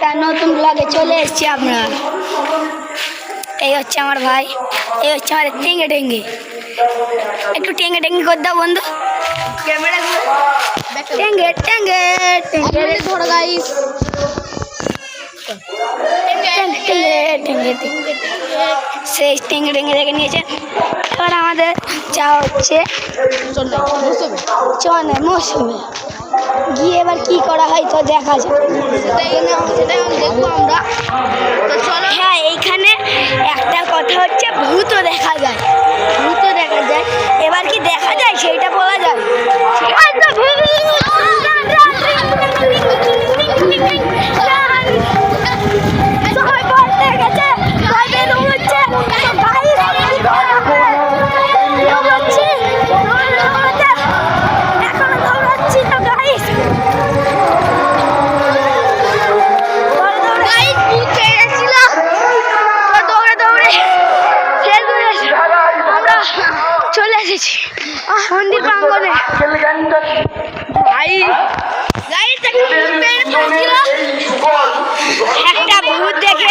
একটা নতুন ব্লগে চলে এসেছি আমরা। এই হচ্ছে আমার ভাই, এই হচ্ছে আমাদের টেঙ্গে টেঙ্গে। একটু টেঙ্গে টেঙ্গে করে দাও বন্ধু, ক্যামেরা টেঙ্গে টেঙ্গে টেঙ্গে ধরো গাইস, সেই টেঙ্গে টেঙ্গে দেখে নিয়েছেন। এবার আমাদের যা হচ্ছে চনে মৌসুমে গিয়ে এবার কি করা হয় তো দেখা যাবে, সেটাই দেখবো আমরা। তো চলো। হ্যাঁ, এইখানে একটা কথা হচ্ছে ভূতও দেখা যায়, ভূতও দেখা যায়। এবার কি দেখা যায় সেইটা বলা যায়। চলে এসেছি মন্দির প্রাঙ্গণে। একটা ভূত দেখে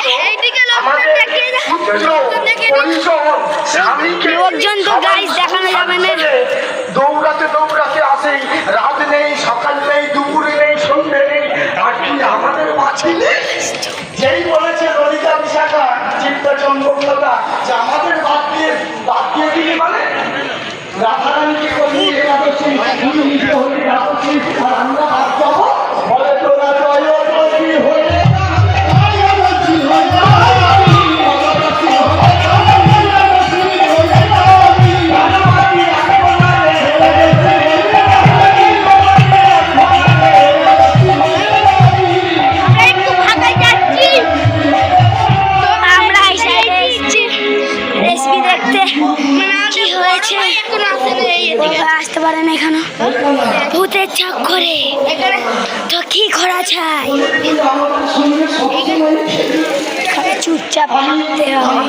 লোকজন তো গাইস দেখানো যাবে না। দৌড়াতে দৌড়াতে আসে, রাত নেই, সকাল নেই, দুপুরে নেই, সন্ধ্যে নেই, আর কি আমাদের মাঝে নেই। যেই বলেছে ললিতা বিশাখা চিত্তা চন্দ্রকলতা যে আমাদের বাদ দিয়ে দিলে মানে রাধারানীকে বলি একাদশী গুরু নিজে হলি রাধসী আর আমরা বাদ যাবো বলে তোরা জয় জয়ী হয়ে আসতে পারেন এখানে ভূতের চক্করে, তো কি করা যায়, চুপচাপ থাকতে হবে।